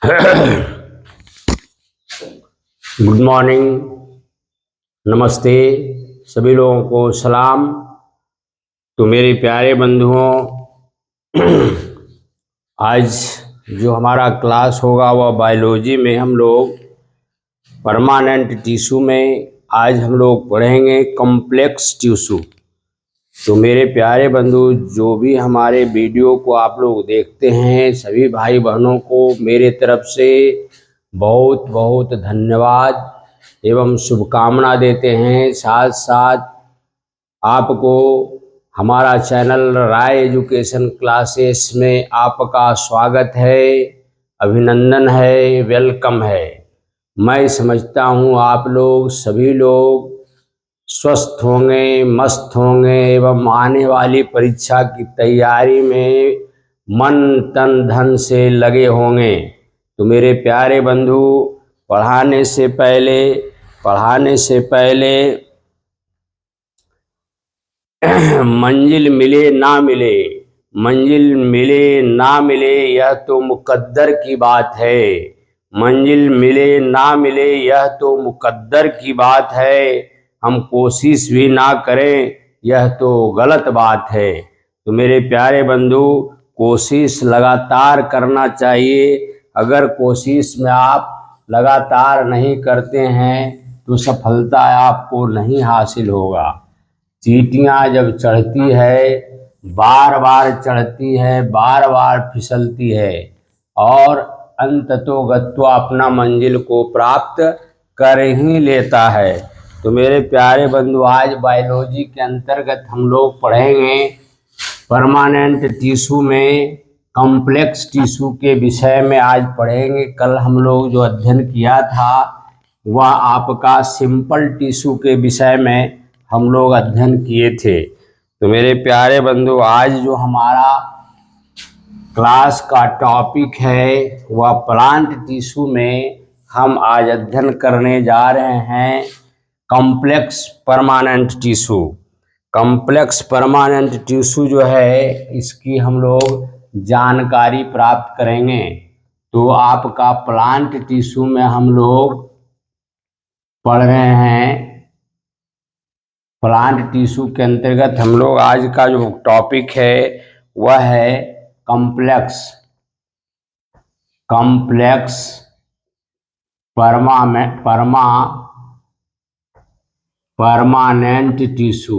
Good morning, नमस्ते, सभी लोगों को सलाम। तो मेरे प्यारे बंधुओं, आज जो हमारा क्लास होगा वह बायोलॉजी में हम लोग परमानेंट टिश्यू में आज हम लोग पढ़ेंगे कॉम्प्लेक्स टिश्यू। तो मेरे प्यारे बंधु, जो भी हमारे वीडियो को आप लोग देखते हैं, सभी भाई बहनों को मेरे तरफ से बहुत बहुत धन्यवाद एवं शुभकामना देते हैं। साथ साथ आपको हमारा चैनल राय एजुकेशन क्लासेस में आपका स्वागत है, अभिनंदन है, वेलकम है। मैं समझता हूँ आप लोग सभी लोग स्वस्थ होंगे, मस्त होंगे एवं आने वाली परीक्षा की तैयारी में मन तन धन से लगे होंगे। तो मेरे प्यारे बंधु, पढ़ाने से पहले मंजिल मिले ना मिले यह तो मुकद्दर की बात है। मंजिल मिले ना मिले यह तो मुकद्दर की बात है। हम कोशिश भी ना करें यह तो गलत बात है। तो मेरे प्यारे बंधु, कोशिश लगातार करना चाहिए। अगर कोशिश में आप लगातार नहीं करते हैं तो सफलता आपको नहीं हासिल होगा। चींटियाँ जब चढ़ती है, बार बार चढ़ती है, बार बार फिसलती है और अंततोगत्वा अपना मंजिल को प्राप्त कर ही लेता है। तो मेरे प्यारे बंधु, आज बायोलॉजी के अंतर्गत हम लोग पढ़ेंगे परमानेंट टिश्यू में कॉम्प्लेक्स टिश्यू के विषय में आज पढ़ेंगे। कल हम लोग जो अध्ययन किया था वह आपका सिंपल टिश्यू के विषय में हम लोग अध्ययन किए थे। तो मेरे प्यारे बंधु, आज जो हमारा क्लास का टॉपिक है वह प्लांट टिश्यू में हम आज अध्ययन करने जा रहे हैं complex permanent tissue. Complex permanent tissue जो है, इसकी हम लोग जानकारी प्राप्त करेंगे। तो आपका प्लांट टिश्यू में हम लोग पढ़ रहे हैं। प्लांट टिश्यू के अंतर्गत हम लोग आज का जो टॉपिक है वह है complex permanent tissue.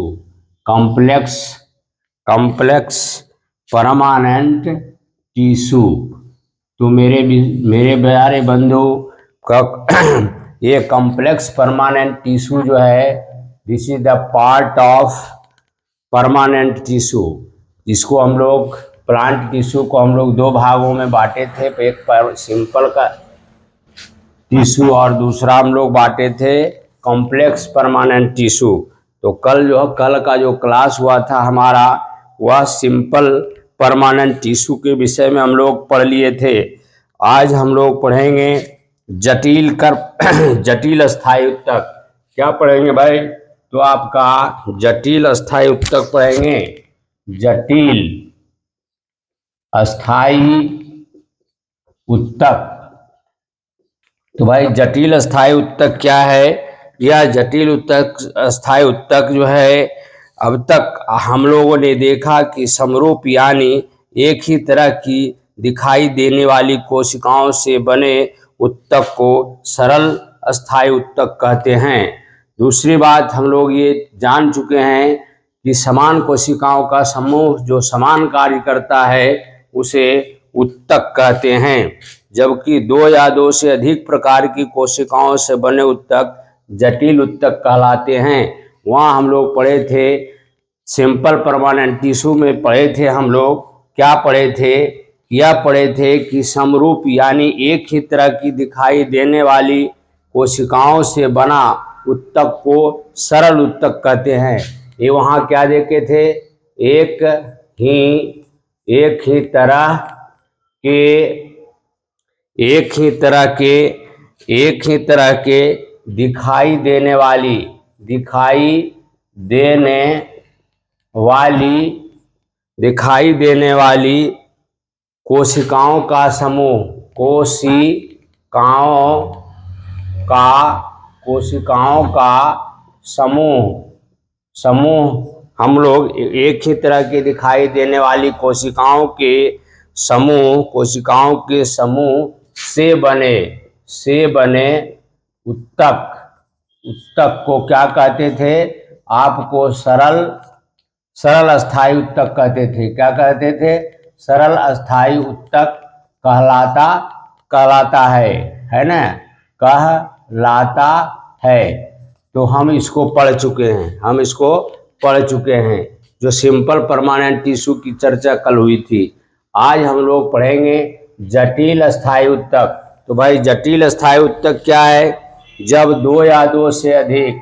Complex permanent tissue. तो मेरे प्यारे बंधु, ये कॉम्प्लेक्स परमानेंट टिश्यू जो है, this is the part of permanent tissue, जिसको हम लोग प्लांट टिश्यू को हम लोग दो भागों में बांटे थे। एक सिंपल का टिश्यू और दूसरा हम लोग बांटे थे कॉम्प्लेक्स परमानेंट टिश्यू। तो कल का जो क्लास हुआ था हमारा, वह सिंपल परमानेंट टिश्यू के विषय में हम लोग पढ़ लिए थे। आज हम लोग पढ़ेंगे जटिल स्थायी ऊतक। क्या पढ़ेंगे भाई? तो आपका जटिल स्थायी ऊतक पढ़ेंगे। जटिल स्थायी ऊतक। तो भाई, जटिल स्थायी ऊतक क्या है? यह जटिल स्थायी ऊतक जो है, अब तक हम लोगों ने देखा कि समरूप यानी एक ही तरह की दिखाई देने वाली कोशिकाओं से बने ऊतक को सरल स्थायी ऊतक कहते हैं। दूसरी बात, हम लोग ये जान चुके हैं कि समान कोशिकाओं का समूह जो समान कार्य करता है उसे ऊतक कहते हैं, जबकि दो या दो से अधिक प्रकार की कोशिकाओं से बने ऊतक जटिल ऊतक कहलाते हैं। वहाँ हम लोग पढ़े थे सिंपल परमानेंट टिश्यू में पढ़े थे हम लोग, क्या पढ़े थे? यह पढ़े थे कि समरूप यानी एक ही तरह की दिखाई देने वाली कोशिकाओं से बना ऊतक को सरल ऊतक कहते हैं। ये वहाँ क्या देखे थे? एक ही तरह के दिखाई देने वाली कोशिकाओं का समूह कोशिकाओं का समूह हम लोग एक ही तरह की दिखाई देने वाली कोशिकाओं के समूह से बने उत्तक को क्या कहते थे? आपको सरल अस्थाई उत्तक कहते थे। क्या कहते थे? सरल अस्थाई उत्तक कहलाता है ना, कहलाता है। तो हम इसको पढ़ चुके हैं, जो सिंपल परमानेंट टिश्यू की चर्चा कल हुई थी। आज हम लोग पढ़ेंगे जटिल अस्थाई उत्तक। तो भाई जटिल अस्थाई उत्तक क्या है? जब दो या दो से अधिक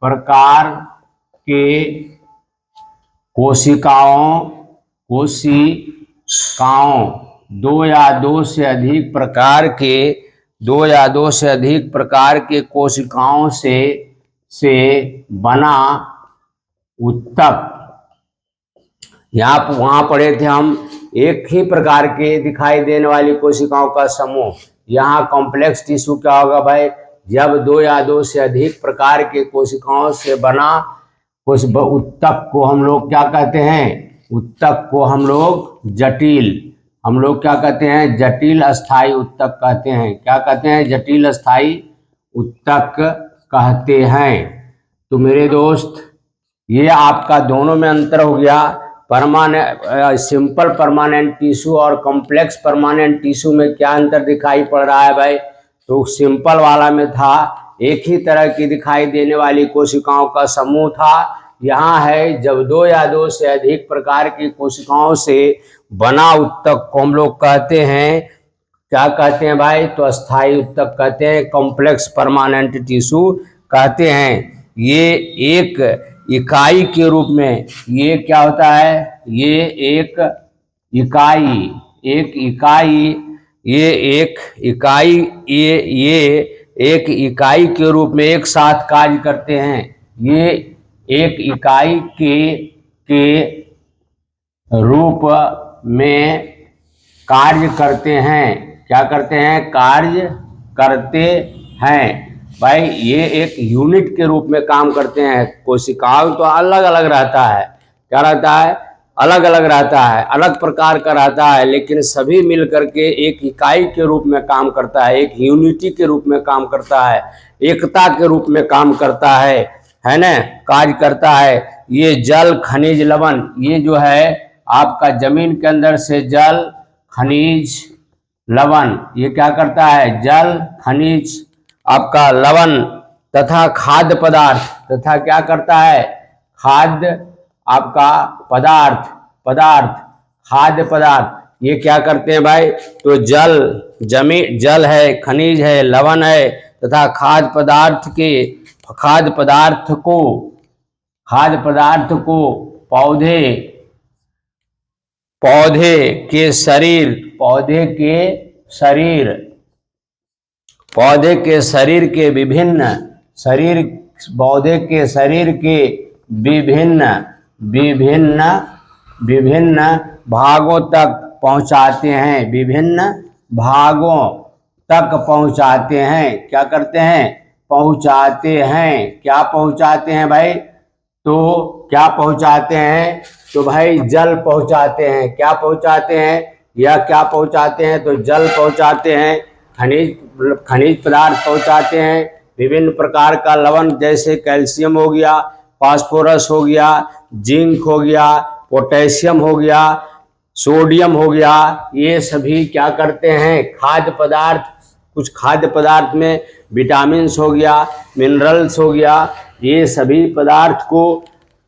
प्रकार के कोशिकाओं दो या दो से अधिक प्रकार के कोशिकाओं से बना उत्तक। वहां पढ़े थे हम एक ही प्रकार के दिखाई देने वाली कोशिकाओं का समूह। यहाँ कॉम्प्लेक्स टिश्यू क्या होगा भाई? जब दो या दो से अधिक प्रकार के कोशिकाओं से बना उत्तक को हम लोग क्या कहते हैं? उत्तक को हम लोग क्या कहते हैं? जटिल अस्थाई उत्तक कहते हैं। क्या कहते हैं? जटिल अस्थाई उत्तक कहते हैं। तो मेरे दोस्त, ये आपका दोनों में अंतर हो गया। सिंपल परमानेंट टिश्यू और कॉम्प्लेक्स परमानेंट टिश्यू में क्या अंतर दिखाई पड़ रहा है भाई? तो सिंपल वाला में था एक ही तरह की दिखाई देने वाली कोशिकाओं का समूह था। यहाँ है जब दो या दो से अधिक प्रकार की कोशिकाओं से बना उत्तक को हम लोग कहते हैं, क्या कहते हैं भाई? तो अस्थाई उत्तक कहते हैं, कॉम्प्लेक्स परमानेंट टिश्यू कहते हैं। ये एक इकाई के रूप में, ये क्या होता है? ये एक इकाई के रूप में एक साथ कार्य करते हैं। ये एक इकाई के रूप में कार्य करते हैं। क्या करते हैं? कार्य करते हैं भाई। ये एक यूनिट के रूप में काम करते हैं। कोशिकाओं तो अलग अलग रहता है, क्या रहता है? अलग अलग रहता है, अलग प्रकार का रहता है, लेकिन सभी मिल करके एक इकाई के रूप में काम करता है, एक यूनिटी के रूप में काम करता है, एकता के रूप में काम करता है ना, कार्य करता है। ये जल, खनिज, लवण, ये जो है आपका जमीन के अंदर से जल, खनिज, लवण, ये क्या करता है? जल, खनिज, आपका लवण तथा खाद्य पदार्थ, तथा क्या करता है? खाद्य, आपका खाद्य पदार्थ, ये क्या करते हैं भाई? तो जल है, खनिज है, लवण है तथा खाद्य पदार्थ को पौधे के शरीर के विभिन्न भागों तक पहुंचाते हैं। विभिन्न भागों तक पहुंचाते हैं। क्या करते हैं? पहुंचाते हैं। क्या पहुंचाते हैं भाई? तो क्या पहुंचाते हैं? तो भाई जल पहुंचाते हैं। क्या पहुंचाते हैं? या क्या पहुंचाते हैं? तो जल पहुंचाते हैं, खनिज पदार्थ पहुंचाते हैं, विभिन्न प्रकार का लवण जैसे कैल्शियम हो गया, फास्फोरस हो गया, जिंक हो गया, पोटेशियम हो गया, सोडियम हो गया, ये सभी क्या करते हैं? खाद्य पदार्थ। कुछ खाद्य पदार्थ में विटामिन्स हो गया, मिनरल्स हो गया, ये सभी पदार्थ को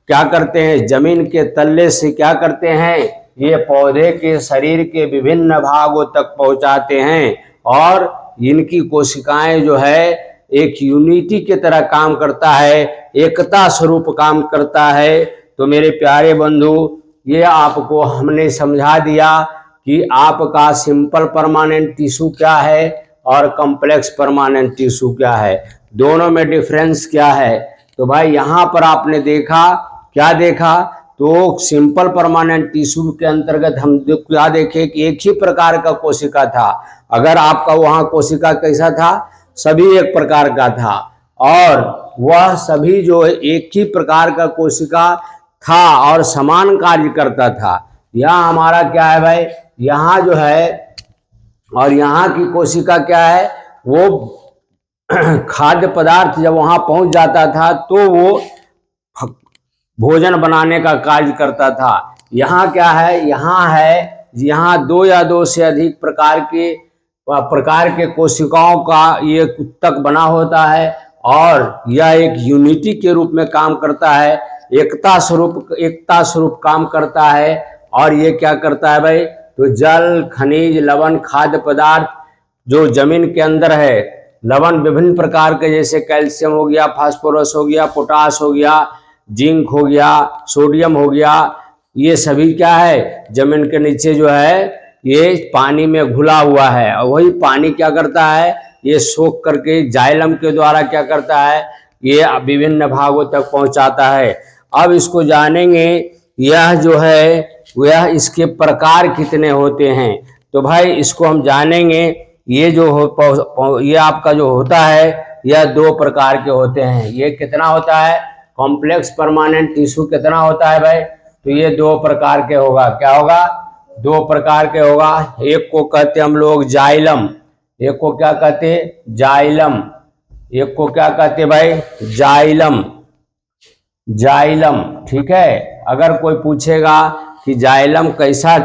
क्या करते हैं? जमीन के तले से क्या करते हैं? ये पौधे के शरीर के विभिन्न भागों तक पहुंचाते हैं। और इनकी कोशिकाएं जो है एक यूनिटी की तरह काम करता है, एकता स्वरूप काम करता है। तो मेरे प्यारे बंधु, ये आपको हमने समझा दिया कि आपका सिंपल परमानेंट टिश्यू क्या है और कॉम्प्लेक्स परमानेंट टिश्यू क्या है, दोनों में डिफरेंस क्या है। तो भाई यहाँ पर आपने देखा, क्या देखा, तो सिंपल परमानेंट टिश्यू के अंतर्गत हम क्या देखे कि एक ही प्रकार का कोशिका था। अगर आपका वहाँ कोशिका कैसा था, सभी एक प्रकार का था, और वह सभी जो है एक ही प्रकार का कोशिका था और समान कार्य करता था। यहाँ हमारा क्या है भाई, यहाँ जो है, और यहाँ की कोशिका क्या है, वो खाद्य पदार्थ जब वहां पहुंच जाता था तो वो भोजन बनाने का कार्य करता था। यहाँ क्या है, यहाँ दो या दो से अधिक प्रकार के कोशिकाओं का ये ऊतक बना होता है, और यह एक यूनिटी के रूप में काम करता है, एकता स्वरूप काम करता है। और ये क्या करता है भाई, तो जल, खनिज, लवण, खाद्य पदार्थ जो जमीन के अंदर है, लवण विभिन्न प्रकार के, जैसे कैल्शियम हो गया, फास्फोरस हो गया, पोटास हो गया, जिंक हो गया, सोडियम हो गया, ये सभी क्या है, जमीन के नीचे जो है ये पानी में घुला हुआ है, और वही पानी क्या करता है, ये सोख करके जाइलम के द्वारा क्या करता है, ये विभिन्न भागों तक पहुंचाता है। अब इसको जानेंगे, यह जो है वह इसके प्रकार कितने होते हैं। तो भाई इसको हम जानेंगे, ये आपका जो होता है यह दो प्रकार के होते हैं। ये कितना होता है, कॉम्प्लेक्स परमानेंट टिश्यू कितना होता है भाई, तो ये दो प्रकार के होगा। क्या होगा, दो प्रकार के होगा। एक को कहते हम लोग जाइलम, एक को क्या कहते, जाइलम, एक को क्या कहते भाई, जाइलम, जाइलम। ठीक है, अगर कोई पूछेगा कि जाइलम कैसा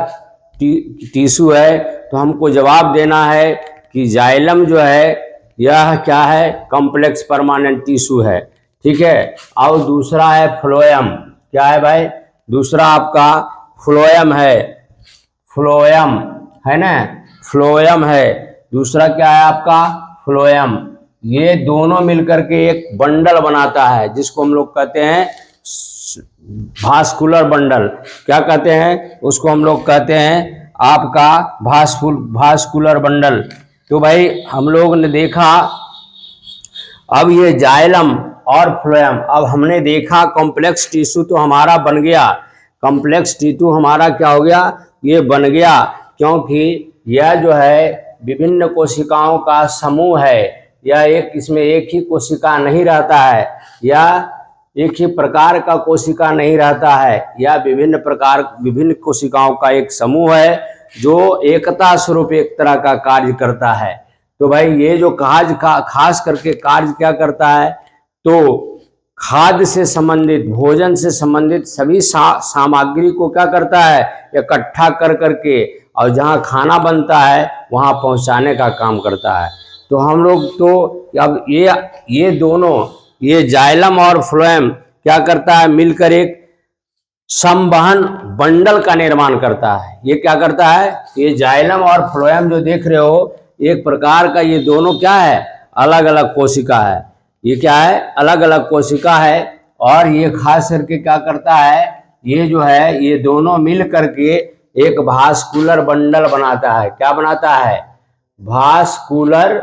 टिश्यू है, तो हमको जवाब देना है कि जाइलम जो है यह क्या है, कॉम्प्लेक्स परमानेंट टिश्यू है। ठीक है, और दूसरा है फ्लोएम। क्या है भाई, दूसरा आपका फ्लोएम है, फ्लोएम है ना, फ्लोएम है, दूसरा क्या है आपका, फ्लोएम। ये दोनों मिलकर के एक बंडल बनाता है, जिसको हम लोग कहते हैं भास्कुलर बंडल। क्या कहते हैं उसको, हम लोग कहते हैं आपका भास्कुलर बंडल। तो भाई हम लोग ने देखा, अब ये जाइलम और फ्लोएम, अब हमने देखा कॉम्प्लेक्स टिश्यू तो हमारा बन गया, कॉम्प्लेक्स टिश्यू हमारा क्या हो गया, ये बन गया, क्योंकि यह जो है विभिन्न कोशिकाओं का समूह है। यह इसमें एक ही कोशिका नहीं रहता है, या एक ही प्रकार का कोशिका नहीं रहता है, या विभिन्न कोशिकाओं का एक समूह है जो एकता स्वरूप एक तरह का कार्य करता है। तो भाई ये जो खास करके कार्य क्या करता है, तो खाद्य से संबंधित, भोजन से संबंधित सभी सामग्री को क्या करता है, इकट्ठा कर करके, और जहाँ खाना बनता है वहाँ पहुँचाने का काम करता है। तो हम लोग तो अब ये दोनों, ये जाइलम और फ्लोएम क्या करता है, मिलकर एक संवहन बंडल का निर्माण करता है। ये क्या करता है, ये जाइलम और फ्लोएम जो देख रहे हो, एक प्रकार का ये दोनों क्या है, अलग अलग कोशिका है। ये क्या है, अलग अलग कोशिका है, और ये खास करके क्या करता है, ये जो है ये दोनों मिल करके एक भास्कुलर बंडल बनाता है। क्या बनाता है, भास्कुलर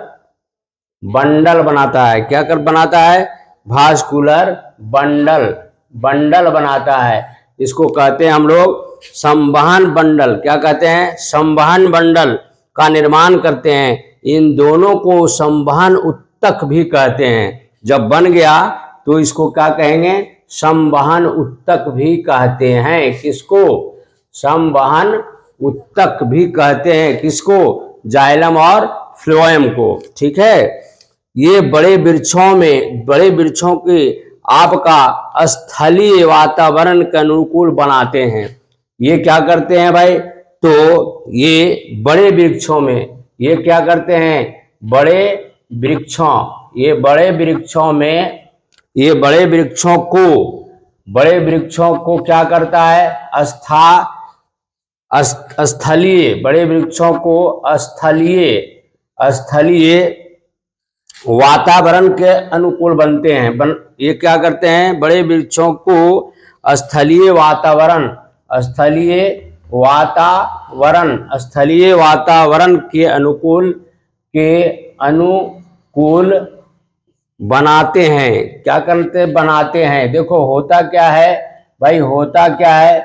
बंडल बनाता है। क्या कर बनाता है, भास्कुलर बंडल बनाता है। इसको कहते हैं हम लोग संवहन बंडल। क्या कहते हैं, संवहन बंडल का निर्माण करते हैं। इन दोनों को संवहन ऊतक भी कहते हैं। जब बन गया तो इसको क्या कहेंगे, संवहन ऊतक भी कहते हैं। किसको, संवहन ऊतक भी कहते हैं। किसको, जाइलम और फ्लोएम को। ठीक है, ये बड़े वृक्षों के आपका स्थलीय वातावरण के अनुकूल बनाते हैं। ये क्या करते हैं भाई, तो ये बड़े वृक्षों में ये क्या करते हैं, बड़े वृक्षों को क्या करता है, स्थलीय, बड़े वृक्षों को स्थलीय वातावरण के अनुकूल बनते हैं। ये क्या करते हैं, बड़े वृक्षों को स्थलीय वातावरण के अनुकूल के अनुकूल बनाते हैं। क्या करते बनाते हैं? देखो होता क्या है भाई, होता क्या है,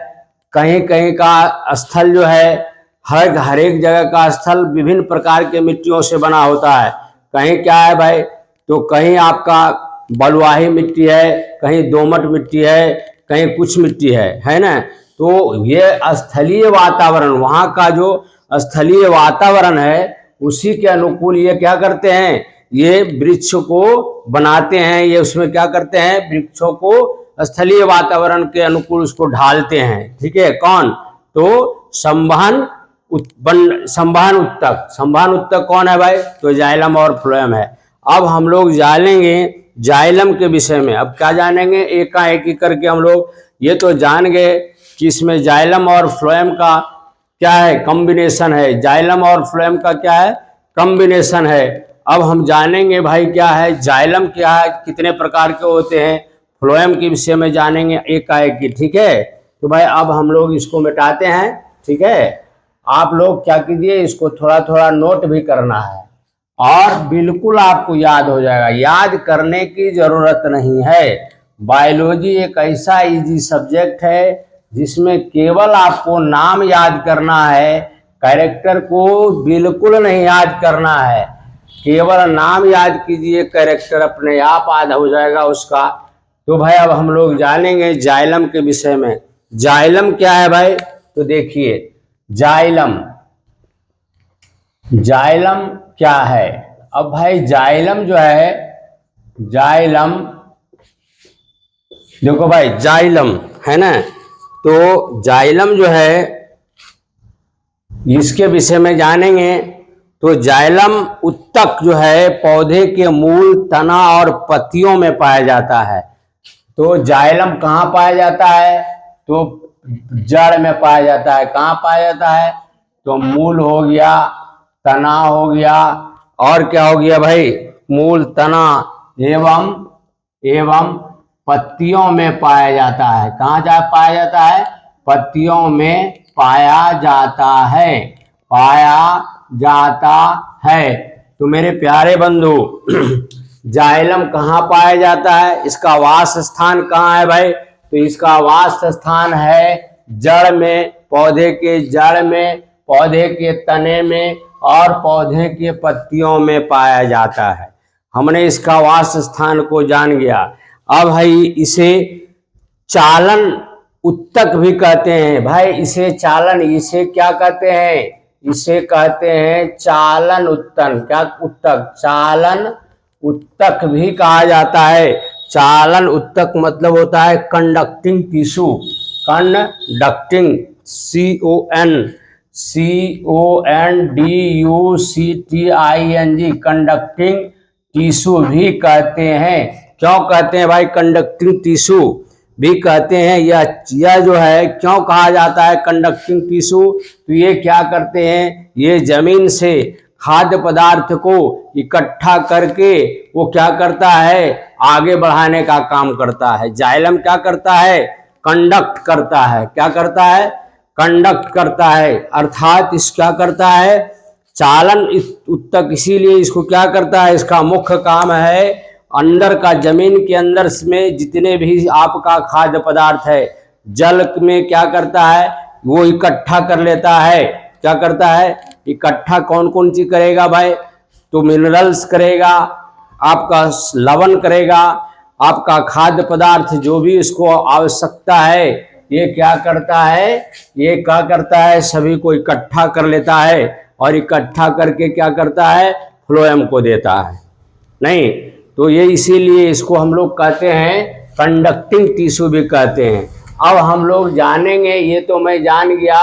कहीं कहीं का स्थल जो है, हर एक जगह का स्थल विभिन्न प्रकार के मिट्टियों से बना होता है। कहीं क्या है भाई, तो कहीं आपका बलुआही मिट्टी है, कहीं दोमट मिट्टी है, कहीं कुछ मिट्टी है ना। तो ये स्थलीय वातावरण, वहाँ का जो स्थलीय वातावरण है उसी के अनुकूल ये क्या करते हैं, ये वृक्ष को बनाते हैं। ये उसमें क्या करते हैं, वृक्षों को स्थलीय वातावरण के अनुकूल उसको ढालते हैं। ठीक है, कौन? तो संवहन संवहन उत्तक कौन है भाई? तो जाइलम और फ्लोएम है। अब हम लोग जानेंगे जाइलम के विषय में। अब क्या जानेंगे, एकाएकी करके हम लोग ये तो जान गए कि इसमें जाइलम और फ्लोएम का क्या है, कॉम्बिनेशन है। जाइलम और फ्लोएम का क्या है, कॉम्बिनेशन है। अब हम जानेंगे भाई क्या है जाइलम, क्या है, कितने प्रकार के होते हैं, फ्लोएम के विषय में जानेंगे एकाएकी। ठीक है, तो भाई अब हम लोग इसको मिटाते हैं। ठीक है, आप लोग क्या कीजिए, इसको थोड़ा थोड़ा नोट भी करना है और बिल्कुल आपको याद हो जाएगा। याद करने की जरूरत नहीं है। बायोलॉजी एक ऐसा इजी सब्जेक्ट है जिसमें केवल आपको नाम याद करना है, कैरेक्टर को बिल्कुल नहीं याद करना है। केवल नाम याद कीजिए, कैरेक्टर अपने आप याद हो जाएगा उसका। तो भाई अब हम लोग जानेंगे जाइलम के विषय में। जाइलम क्या है भाई? तो देखिए जाइलम, जाइलम क्या है? अब भाई जाइलम जो है, जाइलम देखो भाई, जाइलम है ना, तो जाइलम जो है इसके विषय में जानेंगे। तो जाइलम उत्तक जो है पौधे के मूल, तना और पत्तियों में पाया जाता है। तो जाइलम कहाँ पाया जाता है? तो जड़ में पाया जाता है। कहाँ पाया जाता है? तो मूल हो गया, तना हो गया, और क्या हो गया भाई, मूल, तना एवं पत्तियों में पाया जाता है। कहाँ पाया जाता है? पत्तियों में पाया जाता है, पाया जाता है। तो मेरे प्यारे बंधु जाइलम कहाँ पाया जाता है? इसका वास स्थान कहाँ है भाई? तो इसका वास स्थान है जड़ में, पौधे के जड़ में, पौधे के तने में और पौधे के पत्तियों में पाया जाता है। हमने इसका वास स्थान को जान गया। अब भाई इसे चालन उत्तक भी कहते हैं भाई। इसे चालन, इसे क्या कहते हैं? इसे कहते हैं चालन उत्तक। क्या उत्तक? चालन उत्तक भी कहा जाता है। चालन उत्तक मतलब होता है conducting tissue, conducting, CONDUCTING, conducting tissue भी कहते हैं। क्यों कहते हैं भाई कंडक्टिंग टिश्यू भी कहते हैं? यह जो है क्यों कहा जाता है कंडक्टिंग टिश्यू? तो ये क्या करते हैं, ये जमीन से खाद्य पदार्थ को इकट्ठा करके वो क्या करता है, आगे बढ़ाने का काम करता है। जाइलम क्या करता है? कंडक्ट करता है। क्या करता है? कंडक्ट करता है। अर्थात इस क्या करता है, चालन उत्तक। इसीलिए इसको क्या करता है, इसका मुख्य काम है अंदर का, जमीन के अंदर में जितने भी आपका खाद्य पदार्थ है जल में क्या करता है, वो इकट्ठा कर लेता है। क्या करता है? इकट्ठा कौन कौन सी करेगा भाई? तो मिनरल्स करेगा, आपका लवण करेगा, आपका खाद्य पदार्थ जो भी इसको आवश्यकता है, ये क्या करता है, ये क्या करता है, सभी को इकट्ठा कर लेता है और इकट्ठा करके क्या करता है, फ्लोएम को देता है। नहीं तो ये इसीलिए इसको हम लोग कहते हैं कंडक्टिंग टिश्यू भी कहते हैं। अब हम लोग जानेंगे, ये तो मैं जान गया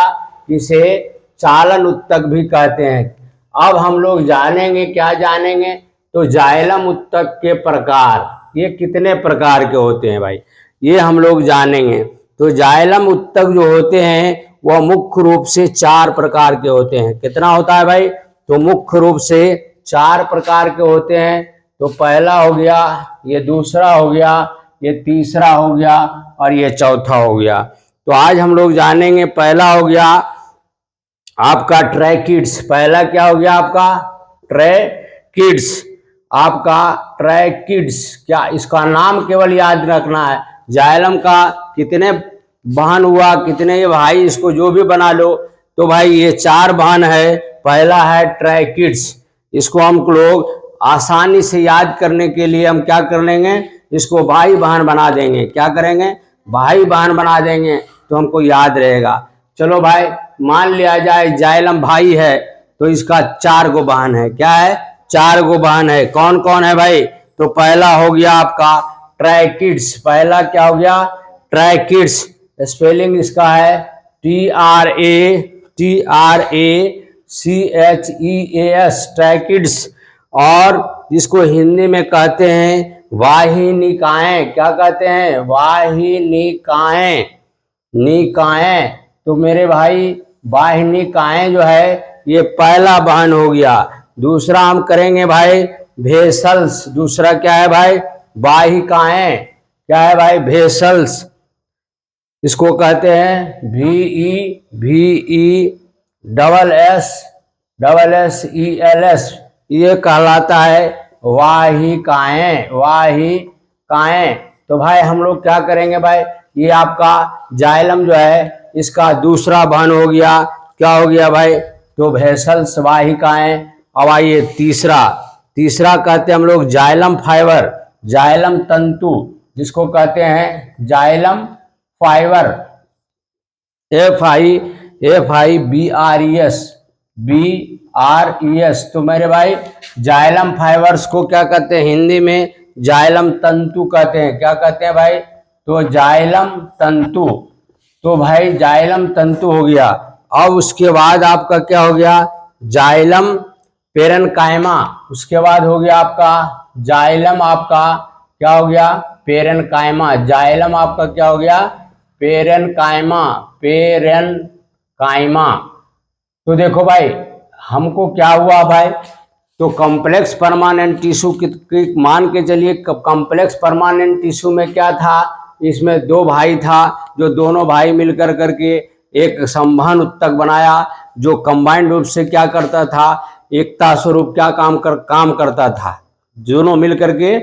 इसे चालन उत्तक भी कहते हैं। अब हम लोग जानेंगे, क्या जानेंगे, तो जाइलम उत्तक के प्रकार, ये कितने प्रकार के होते हैं भाई, ये हम लोग जानेंगे। तो जाइलम उत्तक जो होते हैं वह मुख्य रूप से 4 प्रकार के होते हैं। कितना होता है भाई? तो मुख्य रूप से 4 प्रकार के होते हैं। तो पहला हो गया, ये दूसरा हो गया, ये तीसरा हो गया और ये चौथा हो गया। तो आज हम लोग जानेंगे, पहला हो गया आपका ट्रैकिड्स। पहला क्या हो गया आपका? किड्स, आपका ट्रैकिड्स, क्या इसका नाम केवल याद रखना है। जाइलम का कितने बहन हुआ, कितने भाई, इसको जो भी बना लो। तो भाई ये 4 बहन है। पहला है ट्रैकिड्स, इसको हम लोग आसानी से याद करने के लिए हम क्या कर लेंगे, इसको भाई बहन बना देंगे। क्या करेंगे, भाई बहन बना देंगे, तो हमको याद रहेगा। चलो भाई, मान लिया जाए जाइलम भाई है, तो इसका 4 गो बहन है। क्या है, 4 गो बहन है। कौन कौन है भाई, तो पहला हो गया आपका ट्रैकिड्स। पहला क्या हो गया, ट्रैकिड्स। स्पेलिंग इसका है TRACHEAS, ट्रैकिड्स। और जिसको हिंदी में कहते हैं वाहिनिकाएं। क्या कहते हैं, वाहिनिकाएं, निकाएं। तो मेरे भाई वाहिनिकाएं जो है ये पहला बहन हो गया। दूसरा हम करेंगे भाई वेसल्स। दूसरा क्या है भाई, वाहिकाएं। क्या है भाई, वेसल्स। इसको कहते हैं VESSELS, ये कहलाता है वाहिकाएं, वाहिकाएं। तो भाई हम लोग क्या करेंगे भाई, ये आपका जाइलम जो है इसका दूसरा बहन हो गया। क्या हो गया भाई, तो वेसल्स, वाहिकाएं। अब आइए तीसरा कहते हैं हम लोग जाइलम फाइबर, जाइलम तंतु, जिसको कहते हैं जाइलम फाइबर, FIBRES। तो मेरे भाई जाइलम फाइबर्स को क्या कहते हैं, हिंदी में जाइलम तंतु कहते हैं। क्या कहते हैं भाई, तो जाइलम तंतु। तो भाई जाइलम तंतु हो गया। अब उसके बाद आपका क्या हो गया, जाइलम पेरेन्काइमा। उसके बाद हो गया आपका जाइलम, आपका क्या हो गया, पेरेन्काइमा। जाइलम आपका क्या हो गया, पेरेन्काइमा, पेरेन्काइमा। तो देखो भाई हमको क्या हुआ भाई, तो कॉम्प्लेक्स परमानेंट टिश्यू की मान के चलिए। कॉम्प्लेक्स परमानेंट टिश्यू में क्या था, इसमें 2 भाई था, जो दोनों भाई मिलकर करके एक संवहन उत्तक बनाया, जो कंबाइंड रूप से क्या करता था, एकता स्वरूप क्या काम करता था। दोनों मिलकर के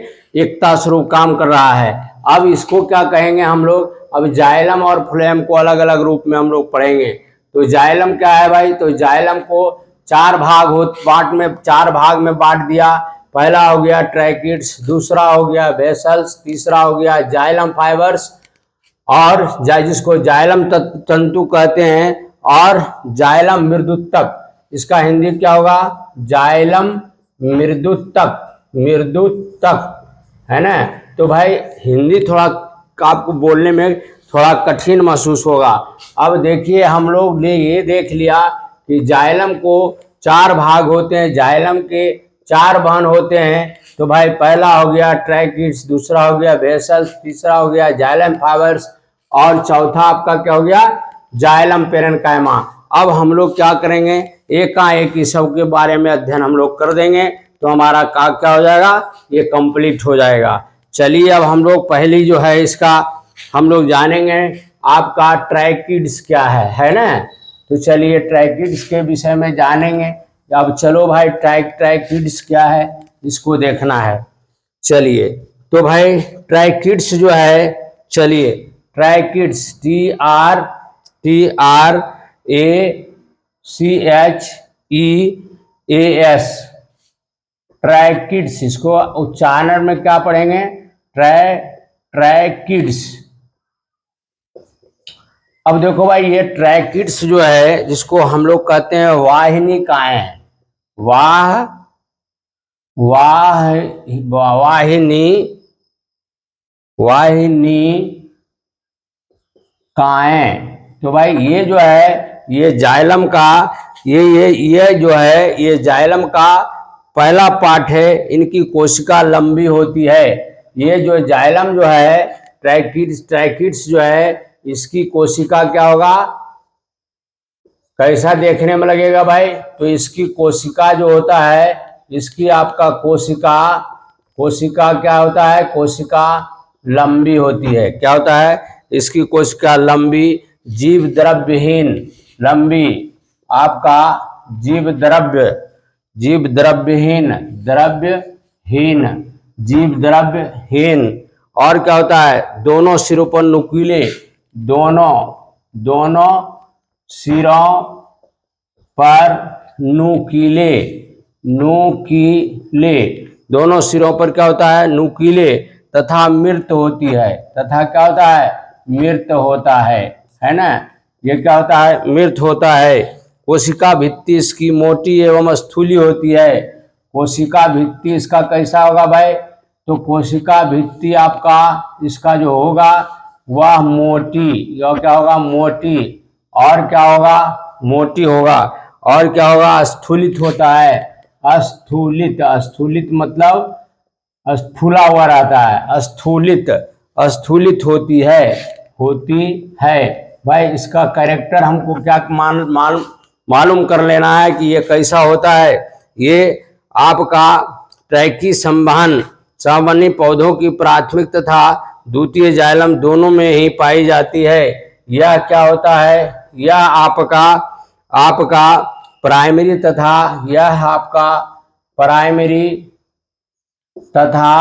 एकता स्वरूप काम कर रहा है। अब इसको क्या कहेंगे हम लोग, अब जाइलम और फ्लोएम को अलग अलग रूप में हम लोग पढ़ेंगे। तो जाइलम क्या है भाई, तो जाइलम को 4 भाग में बांट दिया। पहला हो गया ट्रैकिड्स, दूसरा हो गया वेसल्स, तीसरा हो गया जाइलम फाइबर्स, और जिसको जाइलम तंतु कहते हैं, और जाइलम मृदुतक। इसका हिंदी क्या होगा, जाइलम मृदुतक, है ना। तो भाई हिंदी थोड़ा आपको बोलने में थोड़ा कठिन महसूस होगा। अब देखिए हम लोग ने ये देख लिया कि जाइलम को 4 भाग होते हैं, जाइलम के 4 बहन होते हैं। तो भाई पहला हो गया ट्रैकिड्स, दूसरा हो गया वेसल्स, तीसरा हो गया जाइलम फाइबर्स, और चौथा आपका क्या हो गया, जाइलम पेरेन्काइमा। अब हम लोग क्या करेंगे, एकाएक ही सब के बारे में अध्ययन हम लोग कर देंगे, तो हमारा क्या हो जाएगा, ये कंप्लीट हो जाएगा। चलिए अब हम लोग पहली जो है इसका हम लोग जानेंगे आपका ट्रैकिड्स क्या है ना। तो चलिए ट्रैकिड्स के विषय में जानेंगे। अब चलो भाई ट्रैकिड्स क्या है इसको देखना है। चलिए तो भाई ट्रैकिड्स जो है, चलिए ट्रैकिड्स TRACHEAS, ट्रैकिड्स। इसको उच्चारण में क्या पढ़ेंगे, ट्रैकिड्स। अब देखो भाई ये ट्रैकिड्स जो है, जिसको हम लोग कहते हैं वाहिनिकाएं, वाहिनिकाएं। तो भाई ये जो है, ये जाइलम का ये जो है, ये जाइलम का पहला पार्ट है। इनकी कोशिका लंबी होती है। ये जो जाइलम जो है, ट्रैकिड्स जो है, इसकी कोशिका क्या होगा, कैसा देखने में लगेगा भाई, तो इसकी कोशिका जो होता है, इसकी आपका कोशिका क्या होता है, कोशिका लंबी होती है। क्या होता है, इसकी कोशिका लंबी, जीव द्रव्यहीन, लंबी, आपका जीव द्रव्य जीव द्रव्यहीन, द्रव्यहीन, जीव द्रव्यहीन। और क्या होता है, दोनों सिरों पर नुकीले, दोनों सिरों पर नुकीले, दोनों सिरों पर क्या होता है, नुकीले, तथा मृत होती है, तथा क्या होता है, मृत होता है ना। ये क्या होता है, मृत होता है। कोशिका भित्ति इसकी मोटी एवं स्थूली होती है। कोशिका भित्ति इसका कैसा होगा भाई, तो कोशिका भित्ति आपका इसका जो होगा वह मोटी, यह क्या होगा, मोटी, और क्या होगा, मोटी होगा। और क्या होगा, स्थूलित होता है, स्थूलित मतलब फूला हुआ रहता है, स्थूलित होती है भाई। इसका कैरेक्टर हमको क्या मालूम कर लेना है कि ये कैसा होता है। ये आपका ट्रैकी संवहनी पौधों की प्राथमिक तथा द्वितीय जाइलम दोनों में ही पाई जाती है। यह क्या होता है, यह आपका प्राइमरी तथा यह आपका प्राइमरी तथा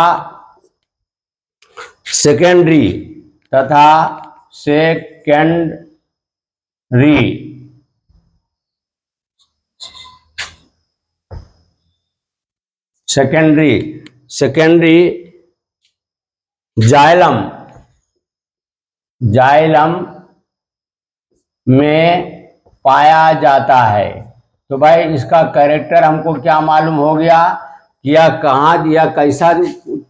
सेकेंडरी सेकेंडरी जाइलम में पाया जाता है। तो भाई इसका कैरेक्टर हमको क्या मालूम हो गया, यह कहाँ दिया, कैसा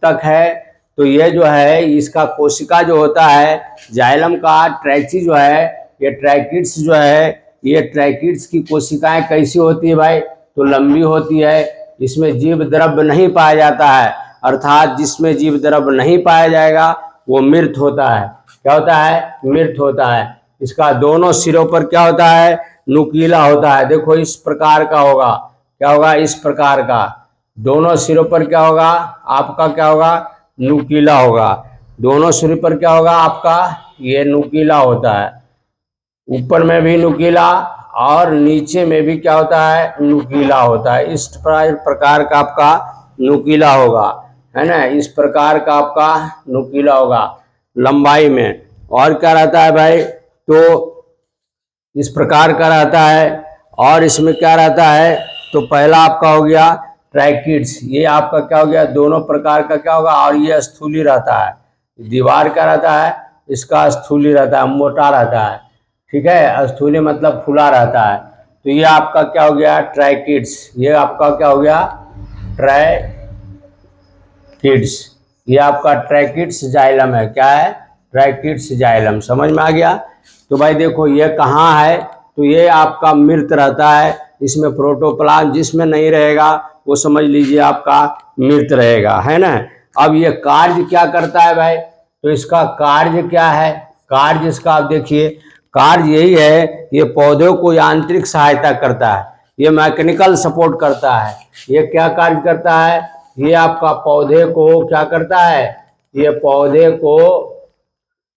तक है। तो ये जो है इसका कोशिका जो होता है जाइलम का, ट्रैची जो है, ये ट्रैकिड्स जो है, ये ट्रैकिड्स की कोशिकाएं कैसी होती है भाई, तो लंबी होती है। इसमें जीव द्रव्य नहीं पाया जाता है, अर्थात जिसमें जीव द्रव्य नहीं पाया जाएगा वो मृत होता है। क्या होता है, मृत होता है। इसका दोनों सिरों पर क्या होता है, नुकीला होता है। देखो इस प्रकार का होगा, क्या होगा, इस प्रकार का। दोनों सिरों पर क्या होगा, आपका क्या होगा, नुकीला होगा। दोनों सिरों पर क्या होगा आपका, ये नुकीला होता है। ऊपर में भी नुकीला और नीचे में भी क्या होता है, नुकीला होता है। इस प्रकार का आपका नुकीला होगा, है ना, इस प्रकार का आपका नुकीला होगा लंबाई में। और क्या रहता है भाई, तो इस प्रकार का रहता है। और इसमें क्या रहता है, तो पहला आपका हो गया ट्रैकिड्स, ये आपका क्या हो गया, दोनों प्रकार का क्या होगा। और ये स्थूली रहता है, दीवार क्या रहता है, इसका स्थूली रहता है, मोटा रहता है, ठीक है, स्थूली मतलब फूला रहता है। तो ये आपका क्या हो गया, ट्रैकिड्स, ये आपका क्या हो गया, ट्रैकिड्स, ये आपका ट्रैकिड्स जाइलम है। क्या है, ट्रैकिड्स जाइलम, समझ में आ गया। तो भाई देखो ये कहाँ है, तो ये आपका मृत रहता है। इसमें प्रोटोप्लाज्म जिसमें नहीं रहेगा वो समझ लीजिए आपका मृत रहेगा, है ना। अब ये कार्य क्या करता है भाई, तो इसका कार्य क्या है, कार्य इसका आप देखिए, कार्य यही है, ये पौधों को यांत्रिक सहायता करता है, ये मैकेनिकल सपोर्ट करता है। ये क्या कार्य करता है, ये आपका पौधे को क्या करता है, ये पौधे को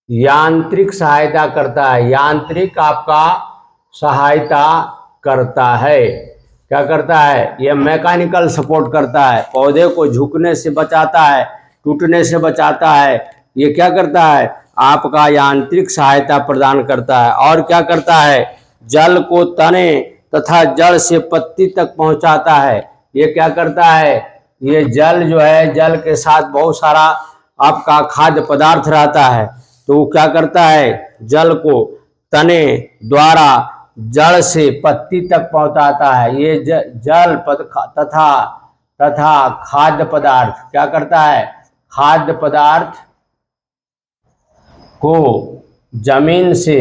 यांत्रिक सहायता करता है, यांत्रिक आपका सहायता करता है। क्या करता है, ये मैकेनिकल सपोर्ट करता है, पौधे को झुकने से बचाता है, टूटने से बचाता है। ये क्या करता है, आपका यांत्रिक सहायता प्रदान करता है। और क्या करता है, जल को तने तथा जड़ से पत्ती तक पहुंचाता है। ये क्या करता है, ये जल जो है, जल के साथ बहुत सारा आपका खाद्य पदार्थ रहता है, तो वो क्या करता है, जल को तने द्वारा जड़ से पत्ती तक पहुंचाता है। ये जल तथा खाद्य पदार्थ क्या करता है, खाद्य पदार्थ को जमीन से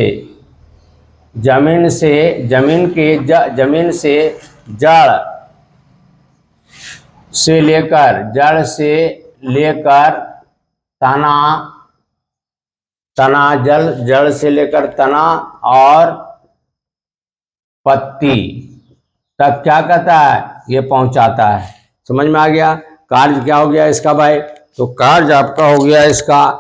जड़ से लेकर तना जड़ से लेकर तना और पत्ती तक क्या कहता है, ये पहुंचाता है। समझ में आ गया। कार्य क्या हो गया इसका भाई, तो कार्य आपका हो गया इसका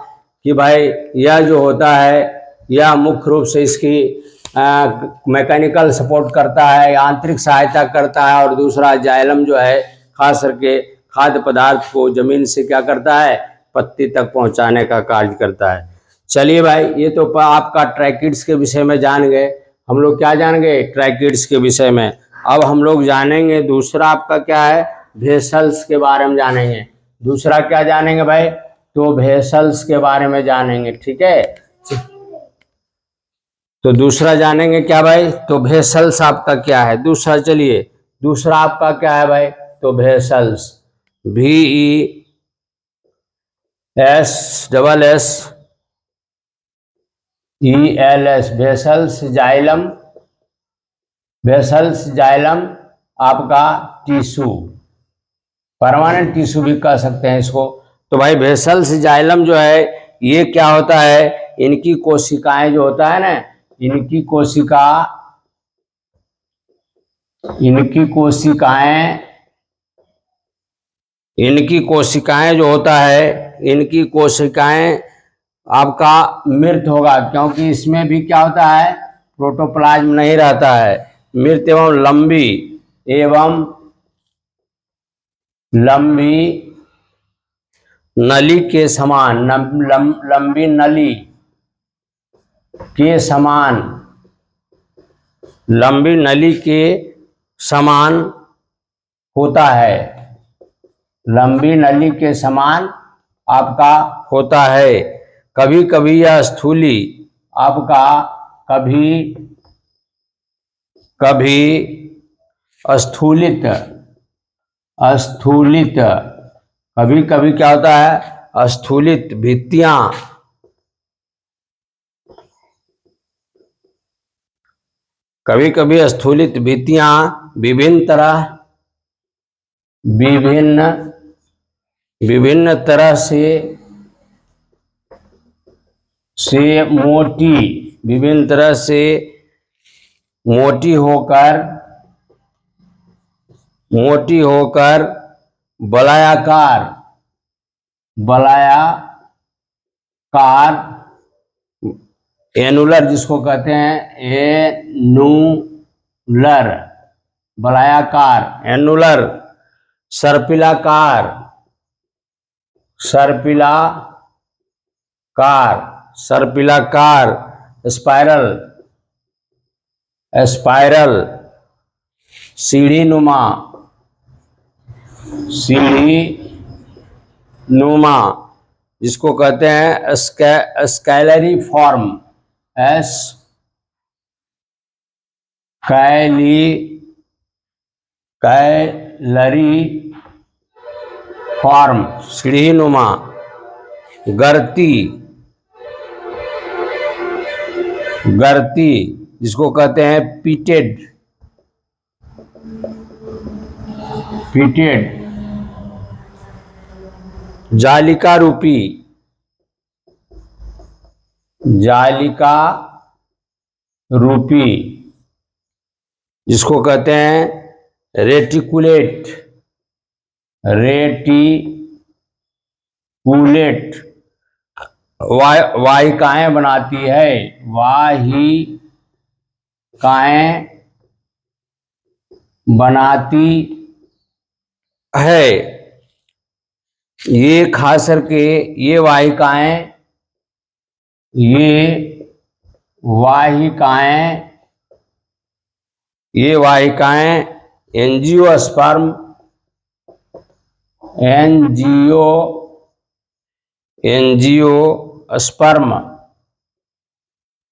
कि भाई यह जो होता है, यह मुख्य रूप से इसकी मैकेनिकल सपोर्ट करता है, यांत्रिक सहायता करता है, और दूसरा जाइलम जो है खास करके खाद्य पदार्थ को जमीन से क्या करता है, पत्ती तक पहुंचाने का कार्य करता है। चलिए भाई, ये तो आपका ट्रैकिड्स के विषय में जान गए। हम लोग क्या जान गए, ट्रैकिड्स के विषय में। अब हम लोग जानेंगे दूसरा आपका क्या है, वेसल्स के बारे में जानेंगे। दूसरा क्या जानेंगे भाई, तो वेसल्स के बारे में जानेंगे, ठीक है। तो दूसरा जानेंगे क्या भाई, तो वेसल्स आपका क्या है दूसरा। चलिए, दूसरा आपका क्या है भाई, तो vessels, VESSELS, vessels xylem, vessels xylem आपका टिश्यू, परमानेंट टिश्यू भी कह सकते हैं इसको। तो भाई वेसल्स जाइलम जो है ये क्या होता है, इनकी कोशिकाएं जो होता है ना, इनकी कोशिकाएं जो होता है, इनकी कोशिकाएं आपका मृत होगा, क्योंकि इसमें भी क्या होता है, प्रोटोप्लाज्म नहीं रहता है। मृत एवं लंबी नली के समान, लंबी नली के समान, लंबी नली के समान होता है, लंबी नली के समान आपका होता है। कभी कभी यह स्थूली आपका, कभी स्थूलित, कभी कभी क्या होता है, स्थूलित भित्तियां, कभी कभी स्थूलित भित्तियां विभिन्न तरह से मोटी, विभिन्न तरह से मोटी होकर वलयाकार एनुलर, जिसको कहते हैं एनुलर, वलयाकार एनुलर, सर्पिलाकार, स्पाइरल, सीढ़ी नुमा, जिसको कहते हैं स्कैलरी फॉर्म, स्कैलरी फॉर्म, सीढ़ी नुमा, गर्ती, जिसको कहते हैं पीटेड, जालिका रूपी, जिसको कहते हैं रेटिकुलेट, वाहिकाएं बनाती है, वाहिकाएं बनाती है। ये खास करके ये वाहिकाएं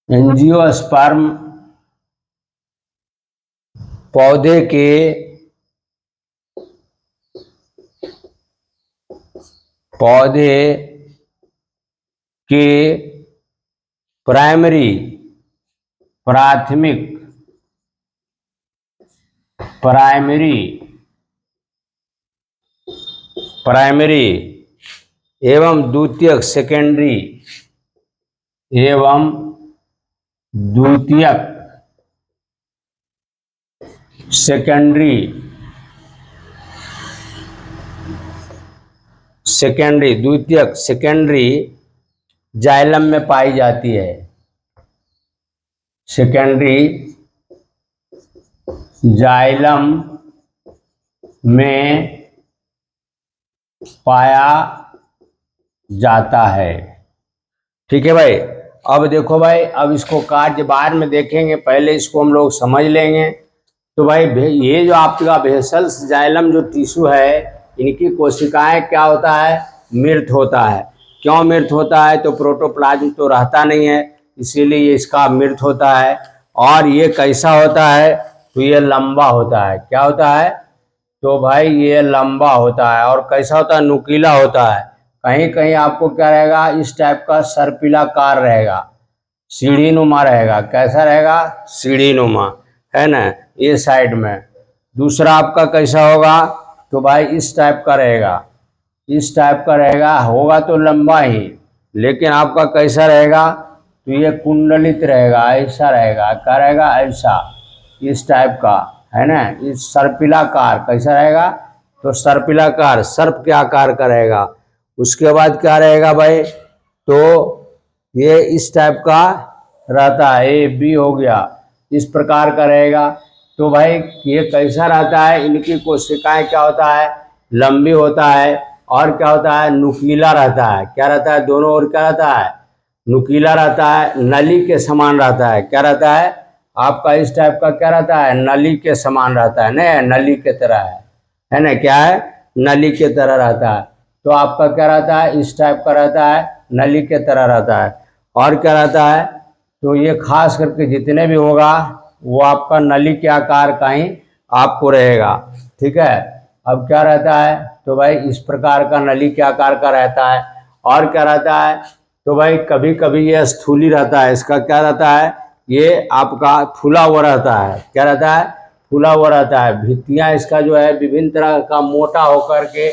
एंजियोस्पर्म, पौधे के प्राइमरी एवं द्वितीयक सेकेंडरी जाइलम में पाई जाती है। सेकेंडरी जाइलम में पाया जाता है। ठीक है भाई। अब देखो भाई, अब इसको कार्य बाद में देखेंगे, पहले इसको हम लोग समझ लेंगे। तो भाई ये जो आपका वेसल्स जाइलम जो टिश्यू है, इनकी कोशिकाएं क्या होता है, मृत होता है। क्यों मृत होता है, तो प्रोटोप्लाज्म तो रहता नहीं है, इसीलिए इसका मृत होता है। और ये कैसा होता है, तो ये लंबा होता है। क्या होता है, तो भाई ये लंबा होता है। और कैसा होता है, नुकीला होता है। कहीं कहीं आपको क्या रहेगा, इस टाइप का सर्पिलाकार रहेगा, सीढ़ी नुमा रहेगा। कैसा रहेगा, सीढ़ी नुमा, है ना, ये साइड में। दूसरा आपका कैसा होगा, तो भाई इस टाइप का रहेगा, इस टाइप का रहेगा, होगा तो लंबा ही, लेकिन आपका कैसा रहेगा, तो ये कुंडलित रहेगा, ऐसा रहेगा। क्या रहेगा, ऐसा, इस टाइप का, है ना। इस सर्पिलाकार कैसा रहेगा, तो सर्पिलाकार, सर्प के आकार का रहेगा। उसके बाद क्या रहेगा भाई, तो ये इस टाइप का रहता है, ए बी हो गया, इस प्रकार का रहेगा। तो भाई ये कैसा रहता है, इनकी कोशिकाएं क्या होता है, लंबी होता है। और क्या होता है, नुकीला रहता है। क्या रहता है, दोनों ओर क्या रहता है, नुकीला रहता है, नली के समान रहता है। क्या रहता है आपका, इस टाइप का क्या रहता है, नली के समान रहता है, न नली के तरह है ना। क्या है, नली के तरह रहता है। तो आपका क्या रहता है, इस टाइप का रहता है, नली के तरह रहता है। और क्या रहता है, तो ये खास करके जितने भी होगा वो आपका नली के आकार का ही आपको रहेगा। ठीक है। अब क्या रहता है, तो भाई इस प्रकार का नली के आकार का रहता है। और क्या रहता है, तो भाई कभी कभी ये स्थूली रहता है। इसका क्या रहता है, ये आपका फूला हुआ रहता है। क्या रहता है, फूला हुआ रहता है। भित्तियाँ इसका जो है विभिन्न तरह का मोटा होकर के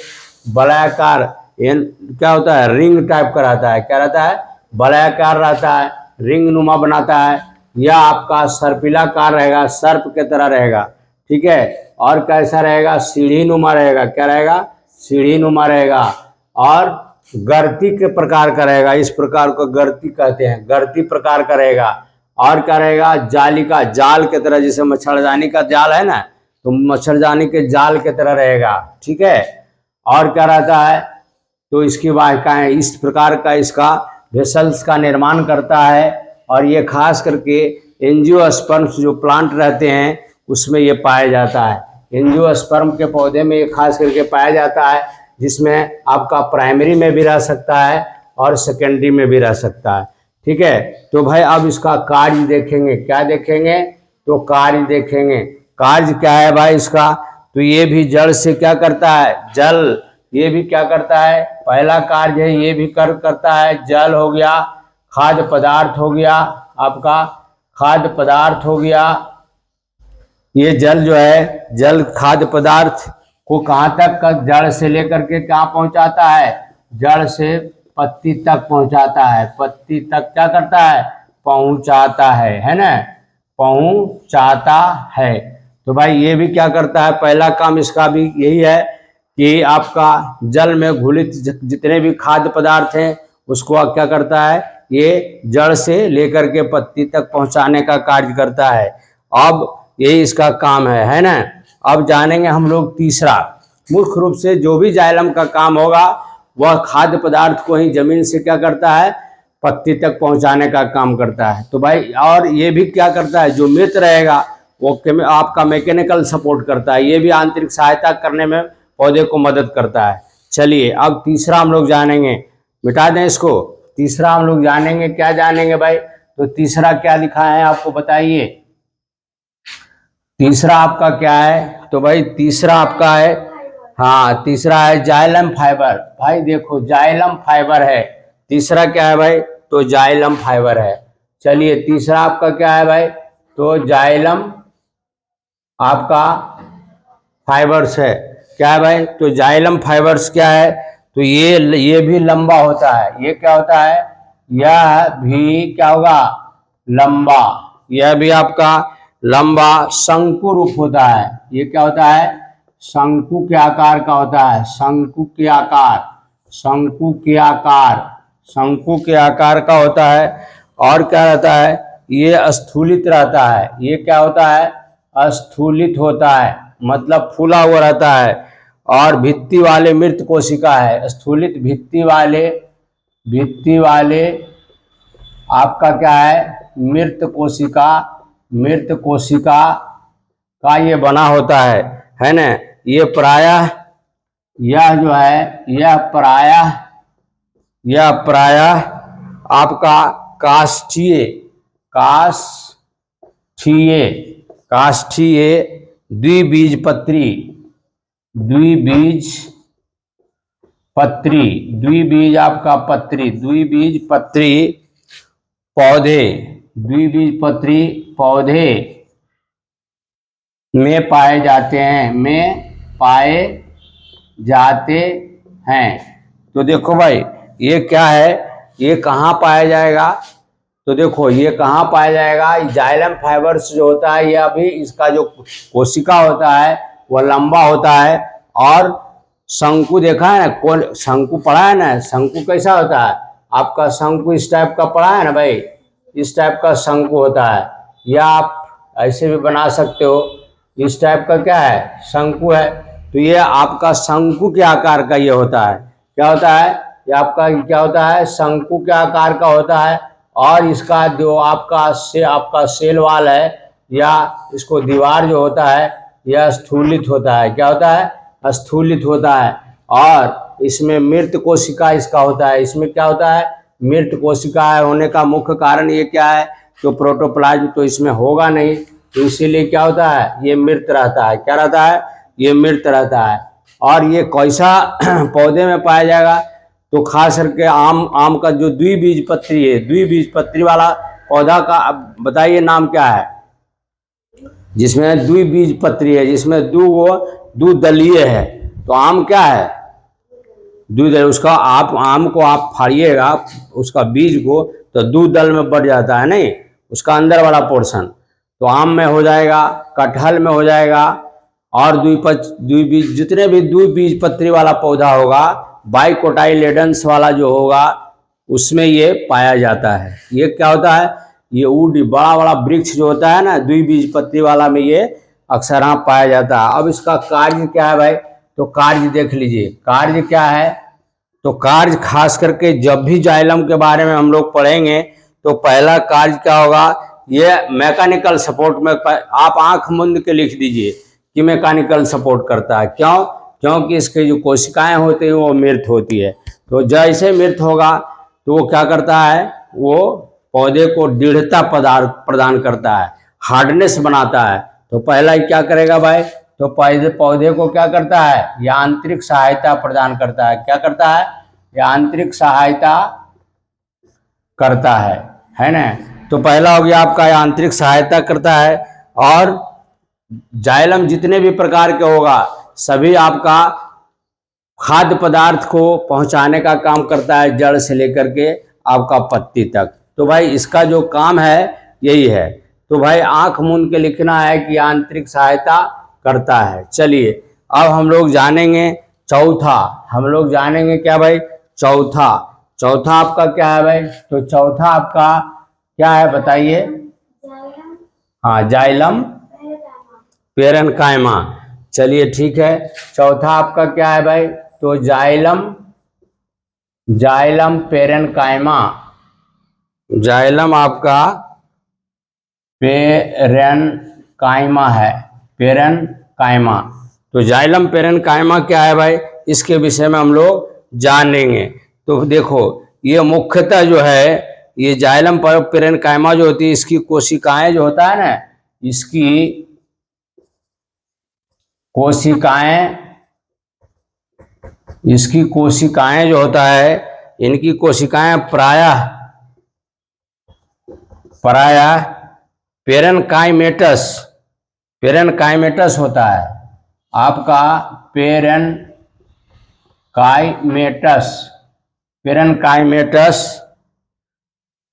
वलयाकार, क्या होता है, रिंग टाइप का रहता है। क्या रहता है, वलयाकार रहता है, रिंग नुमा बनाता है। यह आपका सर्पिलाकार रहेगा, सर्प के तरह रहेगा। ठीक है। और कैसा रहेगा, सीढ़ी नुमा रहेगा। क्या रहेगा, सीढ़ी नुमा रहेगा। और गर्ती के प्रकार का रहेगा, इस प्रकार को गर्ती कहते हैं, गर्ती प्रकार का रहेगा। और क्या रहेगा, जाली का, जाल के तरह, जैसे मच्छरदानी का जाल है ना, तो मच्छरदानी के जाल के तरह रहेगा। ठीक है। और क्या रहता है, तो इसकी वाहिकाएं इस प्रकार का इसका वेसल्स का निर्माण करता है। और ये खास करके एंजियोस्पर्म्स जो प्लांट रहते हैं उसमें ये पाया जाता है। एंजियोस्पर्म के पौधे में ये खास करके पाया जाता है, जिसमें आपका प्राइमरी में भी रह सकता है और सेकेंडरी में भी रह सकता है। ठीक है। तो भाई अब इसका कार्य देखेंगे। क्या देखेंगे, तो कार्य देखेंगे। कार्य क्या है भाई इसका, तो ये भी जड़ से क्या करता है, जल, ये भी क्या करता है, पहला कार्य है, ये भी करता है, जल हो गया, खाद्य पदार्थ हो गया, आपका खाद्य पदार्थ हो गया। ये जल जो है, जल खाद्य पदार्थ को कहाँ तक, जड़ से लेकर के कहाँ पहुँचाता है, जड़ से पत्ती तक पहुँचाता है। पत्ती तक क्या करता है, पहुँचाता है ना, पहुँचाता है। तो भाई ये भी क्या करता है, पहला काम इसका भी यही है कि आपका जल में घुलित जितने भी खाद्य पदार्थ हैं उसको क्या करता है, ये जड़ से लेकर के पत्ती तक पहुंचाने का कार्य करता है। अब यही इसका काम है ना। अब जानेंगे हम लोग तीसरा। मुख्य रूप से जो भी जाइलम का काम होगा वह खाद्य पदार्थ को ही जमीन से क्या करता है, पत्ती तक पहुंचाने का काम करता है। तो भाई और ये भी क्या करता है, जो मृत रहेगा वो आपका मैकेनिकल सपोर्ट करता है, ये भी आंतरिक सहायता करने में पौधे को मदद करता है। चलिए अब तीसरा हम लोग जानेंगे, मिटा दें इसको। तीसरा हम लोग जानेंगे, क्या जानेंगे भाई, तो तीसरा क्या लिखा है आपको बताइए, तीसरा आपका क्या है, तो भाई तीसरा आपका है, हाँ तीसरा है जाइलम फाइबर। भाई देखो जाइलम फाइबर है, तीसरा क्या है भाई, तो जाइलम फाइबर है। चलिए तीसरा आपका क्या है भाई, तो जाइलम आपका फाइबर्स है। क्या है भाई, तो जाइलम फाइबर्स क्या है, तो ये भी लंबा होता है। ये क्या होता है, यह भी क्या होगा, लंबा, यह भी आपका लंबा शंकु रूप होता है। ये क्या होता है, शंकु के आकार का होता है, शंकु के आकार, शंकु के आकार, शंकु के आकार का होता है। और क्या रहता है, ये स्थूलित रहता है। ये क्या होता है? स्थूलित होता है, मतलब फूला हुआ रहता है। और भित्ति वाले मृत कोशिका है। स्थूलित भित्ति वाले आपका क्या है? मृत कोशिका का ये बना होता है ना। ये प्रायः यह जो है यह प्रायः आपका काष्ठीय द्विबीजपत्री आपका द्विबीजपत्री पौधे में पाए जाते हैं। तो देखो भाई, ये क्या है? ये कहाँ पाया जाएगा? तो देखो ये कहाँ पाया जाएगा? जाइलम फाइबर्स जो होता है, ये अभी इसका जो कोशिका होता है वह लंबा होता है। और शंकु देखा है ना? कौन शंकु पढ़ा है ना? शंकु कैसा होता है आपका? शंकु इस टाइप का पढ़ा है ना भाई? इस टाइप का शंकु होता है, या आप ऐसे भी बना सकते हो। इस टाइप का क्या है? शंकु है। तो ये आपका शंकु के आकार का ये होता है। क्या होता है? ये आपका क्या होता है? शंकु के आकार का होता है। और इसका जो आपका सेल वाल है या इसको दीवार जो होता है यह स्थूलित होता है। क्या होता है? स्थूलित होता है। और इसमें मृत कोशिका इसका होता है। इसमें क्या होता है? मृत कोशिका होने का मुख्य कारण ये क्या है? तो प्रोटोप्लाज्म तो इसमें होगा नहीं, तो इसीलिए क्या होता है? ये मृत रहता है। क्या रहता है? ये मृत रहता है। और ये कैसा पौधे में पाया जाएगा? तो खास करके आम का जो द्विबीजपत्री है, द्विबीजपत्री वाला पौधा का अब बताइए नाम क्या है? जिसमें द्विबीजपत्री है, जिसमें द्विदलीय है। तो आम क्या है? द्विदल। उसका आम को आप फाड़िएगा, उसका बीज को, तो द्विदल में बढ़ जाता है नहीं, उसका अंदर वाला पोर्शन। तो आम में हो जाएगा, कटहल में हो जाएगा। और द्विबीज जितने भी द्विबीजपत्री वाला पौधा होगा, बाइकोटाइलेडन्स वाला जो होगा, उसमें ये पाया जाता है। ये क्या होता है? ये बड़ा बड़ा वृक्ष जो होता है ना, द्विबीजपत्री वाला में ये अक्सर यहाँ पाया जाता है। अब इसका कार्य क्या है भाई? तो कार्य देख लीजिए, कार्य क्या है? तो कार्य खास करके जब भी जाइलम के बारे में हम लोग पढ़ेंगे तो पहला कार्य क्या होगा? ये मैकेनिकल सपोर्ट में आप आंख मूंद के लिख दीजिए कि मैकेनिकल सपोर्ट करता है। क्यों? क्योंकि इसके जो कोशिकाएं होती हैं वो मृत होती है। तो जैसे मृत होगा तो वो क्या करता है? वो पौधे को दृढ़ता प्रदान करता है, हार्डनेस बनाता है। तो पहला ही क्या करेगा भाई? तो पौधे को क्या करता है? यांत्रिक सहायता प्रदान करता है। क्या करता है? यांत्रिक सहायता करता है ना। तो पहला हो गया आपका यांत्रिक सहायता करता है। और जाइलम जितने भी प्रकार के होगा सभी आपका खाद्य पदार्थ को पहुंचाने का काम करता है, जड़ से लेकर के आपका पत्ती तक। तो भाई इसका जो काम है यही है। तो भाई आंख मूंद के लिखना है कि यांत्रिक सहायता करता है। चलिए अब हम लोग जानेंगे चौथा। हम लोग जानेंगे क्या भाई? चौथा आपका क्या है भाई? तो चौथा आपका क्या है बताइए? हाँ, जाइलम पेरेन्काइमा। चलिए ठीक है, चौथा आपका क्या है भाई? तो जाइलम पेरेन्काइमा। जाइलम आपका पेरेन्काइमा है, पेरेन्काइमा। तो जाइलम पेरेन्काइमा क्या है भाई? इसके विषय में हम लोग जानेंगे। तो देखो ये मुख्यतः जो है ये जाइलम पेरेन्काइमा जो होती है, इसकी कोशिकाएं जो होता है ना, इसकी कोशिकाएं जो होता है, इनकी कोशिकाएं प्रायः पेरेन्काइमेटस होता है आपका।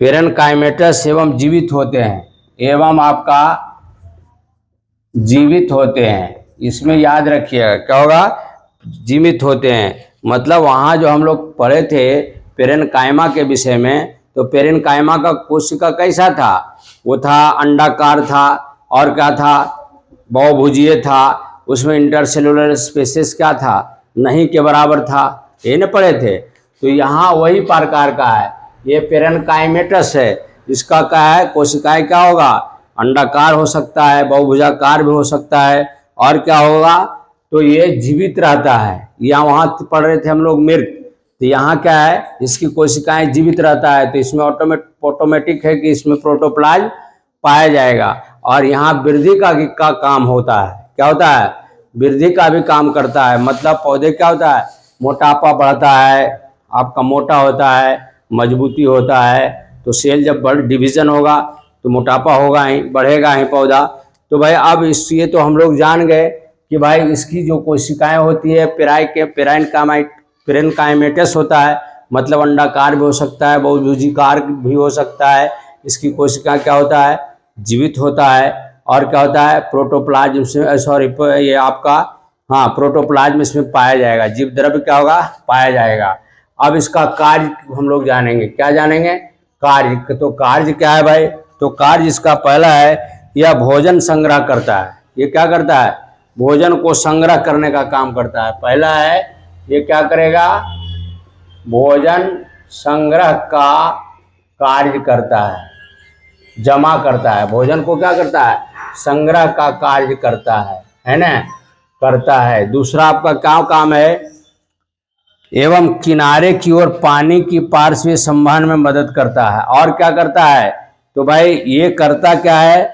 पेरेन्काइमेटस एवं जीवित होते हैं, एवं आपका जीवित होते हैं। इसमें याद रखिएगा क्या होगा? जीवित होते हैं। मतलब वहाँ जो हम लोग पढ़े थे पेरेन्काइमा के विषय में, तो पेरेन्काइमा का कोशिका कैसा था? वो था अंडाकार था, और क्या था, बहुभुजीय था, उसमें इंटरसेलुलर स्पेसिस क्या था, नहीं के बराबर था, ये न पढ़े थे। तो यहाँ वही प्रकार का है, ये पेरेनकाइमेटस है, इसका क्या है, कोशिकाएं क्या होगा, अंडाकार हो सकता है, बहुभुजाकार भी हो सकता है, और क्या होगा, तो ये जीवित रहता है। यहाँ वहाँ पढ़ रहे थे हम लोग मृत, तो यहाँ क्या है, इसकी कोशिकाएं जीवित रहता है, तो इसमें ऑटोमेटिक है कि इसमें प्रोटोप्लाज्म पाया जाएगा। और यहाँ वृद्धि का काम होता है, क्या होता है, वृद्धि का भी काम करता है। मतलब पौधे क्या होता है, मोटापा बढ़ता है, आपका मोटा होता है, मजबूती होता है, तो सेल जब बढ़ डिवीजन होगा तो मोटापा होगा ही, बढ़ेगा ही पौधा। तो भाई अब इस ये तो हम लोग जान गए कि भाई इसकी जो कोशिकाएं होती है पेरेनकाइमेटस होता है, मतलब अंडाकार भी हो सकता है, बहुभुजीकार भी हो सकता है। इसकी कोशिका क्या होता है, जीवित होता है, और क्या होता है, प्रोटोप्लाज्म से सॉरी ये आपका हाँ प्रोटोप्लाज्म इसमें पाया जाएगा, जीव द्रव्य क्या होगा, पाया जाएगा। अब इसका कार्य हम लोग जानेंगे, क्या जानेंगे, कार्य। तो कार्य क्या है भाई, तो कार्य इसका पहला है, यह भोजन संग्रह करता है। ये क्या करता है, भोजन को संग्रह करने का काम करता है। पहला है, ये क्या करेगा, भोजन संग्रह का कार्य करता है, जमा करता है, भोजन को क्या करता है, संग्रह का कार्य करता है ना, करता है। दूसरा आपका क्या काम है, एवं किनारे की ओर पानी की पार्श्वीय संवहन में मदद करता है। और क्या करता है, तो भाई ये करता क्या है,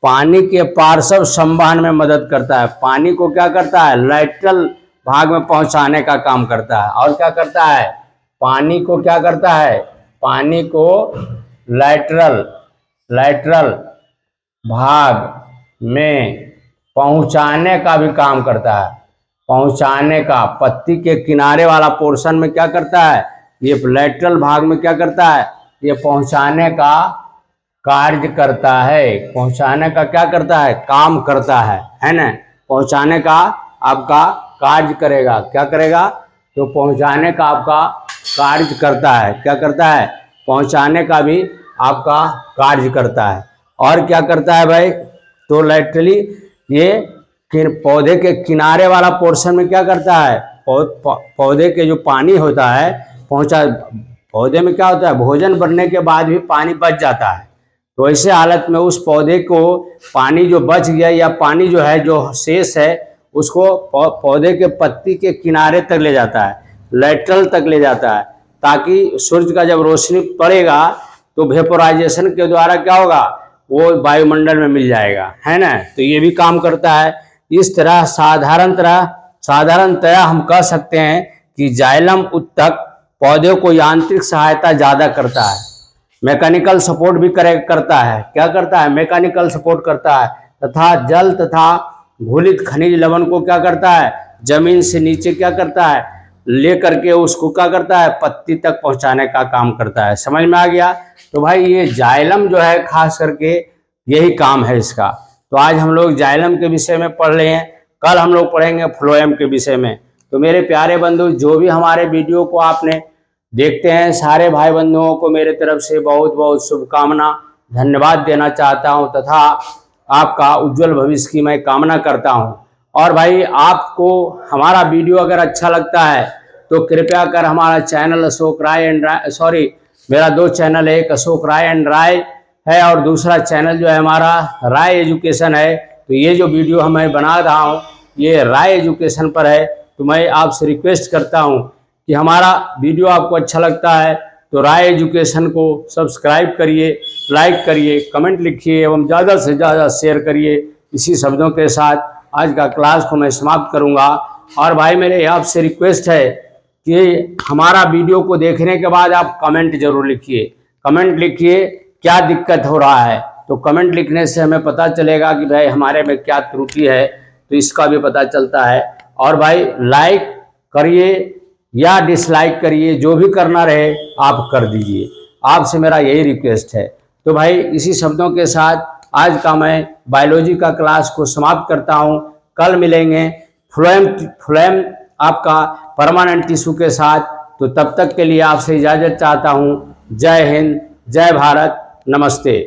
पानी के पार्श्व संवहन में मदद करता है। पानी को क्या करता है, लैटरल भाग में पहुंचाने का काम करता है। और क्या करता है, पानी को क्या करता है, पानी को लैटरल भाग में पहुंचाने का भी काम करता है। पहुंचाने का, पत्ती के किनारे वाला पोर्शन में क्या करता है, ये लैटरल भाग में क्या करता है, ये पहुंचाने का कार्य करता है। पहुंचाने का क्या करता है, काम करता है ना, पहुंचाने का आपका कार्य करेगा, क्या करेगा, तो पहुंचाने का आपका कार्य करता है। क्या करता है, पहुंचाने का भी आपका कार्य करता है। और क्या करता है भाई, तो लैटरली ये पौधे के किनारे वाला पोर्शन में क्या करता है, पौधे के जो पानी होता है पौधे में क्या होता है, भोजन बनने के बाद भी पानी बच जाता है। तो ऐसे हालत में उस पौधे को पानी जो बच गया या पानी जो है जो शेष है उसको पौधे के पत्ती के किनारे तक ले जाता है, लैटरल तक ले जाता है, ताकि सूर्य का जब रोशनी पड़ेगा तो वेपोराइजेशन के द्वारा क्या होगा, वो वायुमंडल में मिल जाएगा, है ना। तो ये भी काम करता है। इस तरह साधारणतया हम कह सकते हैं कि जाइलम उत्तक पौधे को यांत्रिक सहायता ज़्यादा करता है, मैकेनिकल सपोर्ट भी करता है। क्या करता है, मैकेनिकल सपोर्ट करता है, तथा जल तथा घुलित खनिज लवण को क्या करता है, जमीन से नीचे क्या करता है, ले करके उसको क्या करता है, पत्ती तक पहुंचाने का काम करता है। समझ में आ गया। तो भाई ये जाइलम जो है खास करके यही काम है इसका। तो आज हम लोग जाइलम के विषय में पढ़ रहे हैं, कल हम लोग पढ़ेंगे फ्लोएम के विषय में। तो मेरे प्यारे बंधु, जो भी हमारे वीडियो को आपने देखते हैं, सारे भाई बंधुओं को मेरे तरफ से बहुत बहुत शुभकामना, धन्यवाद देना चाहता हूं, तथा आपका उज्जवल भविष्य की मैं कामना करता हूं। और भाई आपको हमारा वीडियो अगर अच्छा लगता है तो कृपया कर हमारा channel Ashok Rai and Rai, sorry मेरा दो चैनल है, एक अशोक राय एंड राय है और दूसरा चैनल जो है हमारा राय एजुकेशन है। तो ये जो वीडियो मैं बना रहा हूँ ये राय एजुकेशन पर है। तो मैं आपसे रिक्वेस्ट करता हूँ कि हमारा वीडियो आपको अच्छा लगता है तो राय एजुकेशन को सब्सक्राइब करिए, लाइक करिए, कमेंट लिखिए एवं ज़्यादा से ज़्यादा शेयर करिए। इसी शब्दों के साथ आज का क्लास को मैं समाप्त करूंगा। और भाई मेरे आपसे रिक्वेस्ट है कि हमारा वीडियो को देखने के बाद आप कमेंट जरूर लिखिए, कमेंट लिखिए क्या दिक्कत हो रहा है। तो कमेंट लिखने से हमें पता चलेगा कि भाई हमारे में क्या त्रुटि है, तो इसका भी पता चलता है। और भाई लाइक करिए या डिसलाइक करिए, जो भी करना रहे आप कर दीजिए, आपसे मेरा यही रिक्वेस्ट है। तो भाई इसी शब्दों के साथ आज का मैं बायोलॉजी का क्लास को समाप्त करता हूं। कल मिलेंगे फ्लोएम आपका परमानेंट टिश्यू के साथ। तो तब तक के लिए आपसे इजाज़त चाहता हूं। जय हिंद, जय भारत, नमस्ते।